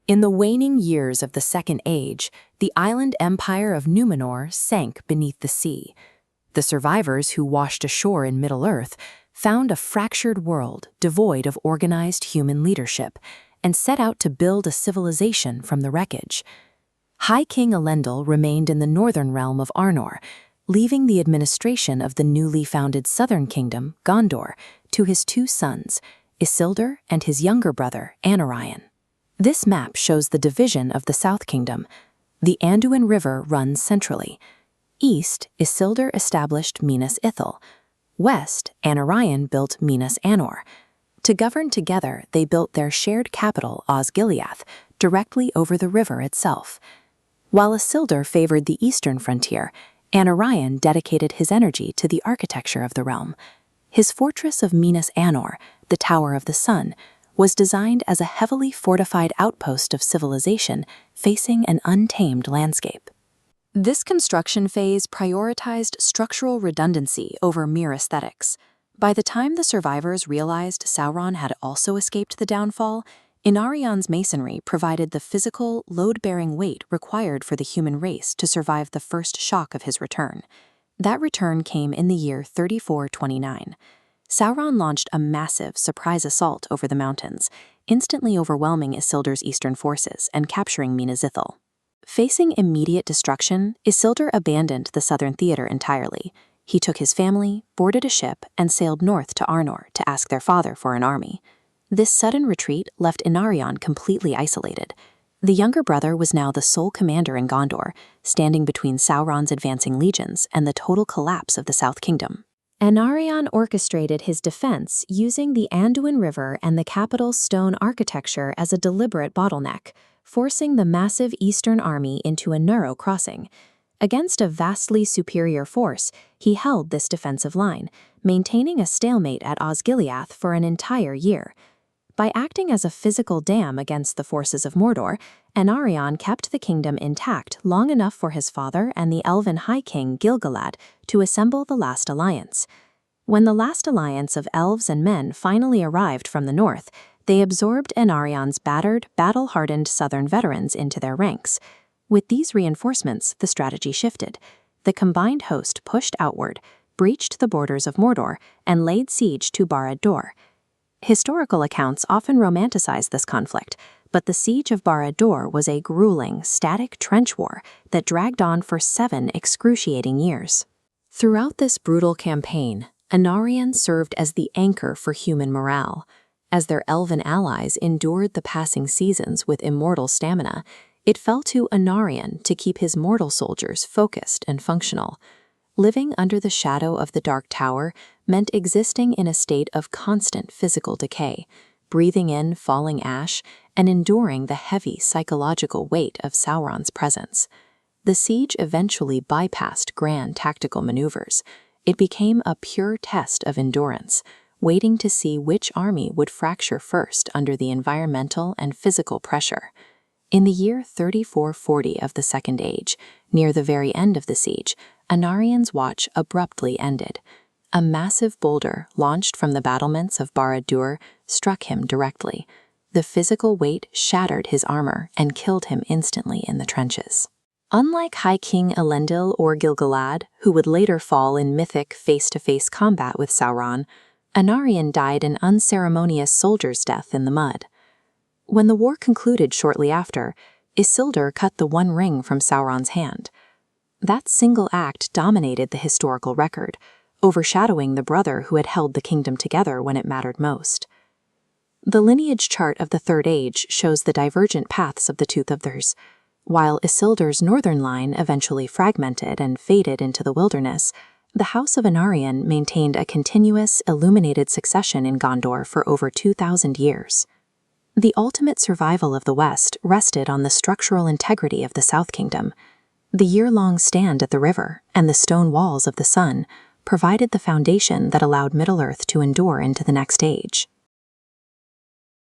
In the waning years of the Second Age, the island empire of Númenor sank beneath the sea. The survivors who washed ashore in Middle-earth found a fractured world devoid of organized human leadership and set out to build a civilization from the wreckage. High King Elendil remained in the northern realm of Arnor, leaving the administration of the newly founded southern kingdom, Gondor, to his two sons, Isildur and his younger brother, Anárion. This map shows the division of the South Kingdom. The Anduin River runs centrally. East, Isildur established Minas Ithil. West, Anárion built Minas Anor. To govern together, they built their shared capital, Osgiliath, directly over the river itself. While Isildur favored the eastern frontier, Anárion dedicated his energy to the architecture of the realm. His fortress of Minas Anor, the Tower of the Sun, was designed as a heavily fortified outpost of civilization facing an untamed landscape. This construction phase prioritized structural redundancy over mere aesthetics. By the time the survivors realized Sauron had also escaped the downfall, Anárion's masonry provided the physical, load-bearing weight required for the human race to survive the first shock of his return. That return came in the year 3429. Sauron launched a massive surprise assault over the mountains, instantly overwhelming Isildur's eastern forces and capturing Minas Ithil. Facing immediate destruction, Isildur abandoned the southern theater entirely. He took his family, boarded a ship, and sailed north to Arnor to ask their father for an army. This sudden retreat left Anárion completely isolated. The younger brother was now the sole commander in Gondor, standing between Sauron's advancing legions and the total collapse of the South Kingdom. Anárion orchestrated his defense using the Anduin River and the capital's stone architecture as a deliberate bottleneck, forcing the massive eastern army into a narrow crossing. Against a vastly superior force, he held this defensive line, maintaining a stalemate at Osgiliath for an entire year. By acting as a physical dam against the forces of Mordor, Anárion kept the kingdom intact long enough for his father and the elven High King Gil-galad to assemble the last alliance. When the last alliance of elves and men finally arrived from the north, they absorbed Anárion's battered, battle-hardened southern veterans into their ranks. With these reinforcements, the strategy shifted. The combined host pushed outward, breached the borders of Mordor, and laid siege to Barad-dûr. Historical accounts often romanticize this conflict, but the siege of Barad-dûr was a grueling, static trench war that dragged on for 7 excruciating years. Throughout this brutal campaign, Anárion served as the anchor for human morale. As their elven allies endured the passing seasons with immortal stamina, it fell to Anárion to keep his mortal soldiers focused and functional. Living under the shadow of the Dark Tower meant existing in a state of constant physical decay, breathing in falling ash and enduring the heavy psychological weight of Sauron's presence. The siege eventually bypassed grand tactical maneuvers. It became a pure test of endurance, waiting to see which army would fracture first under the environmental and physical pressure. In the year 3440 of the Second Age, near the very end of the siege, Anárion's watch abruptly ended. A massive boulder launched from the battlements of Barad-dûr struck him directly. The physical weight shattered his armor and killed him instantly in the trenches. Unlike High King Elendil or Gil-galad, who would later fall in mythic face-to-face combat with Sauron, Anárion died an unceremonious soldier's death in the mud. When the war concluded shortly after, Isildur cut the One Ring from Sauron's hand. That single act dominated the historical record, overshadowing the brother who had held the kingdom together when it mattered most. The lineage chart of the Third Age shows the divergent paths of the two brothers. While Isildur's northern line eventually fragmented and faded into the wilderness, the House of Anárion maintained a continuous, illuminated succession in Gondor for over 2,000 years. The ultimate survival of the West rested on the structural integrity of the South Kingdom. The year-long stand at the river and the stone walls of the sun provided the foundation that allowed Middle-earth to endure into the next age.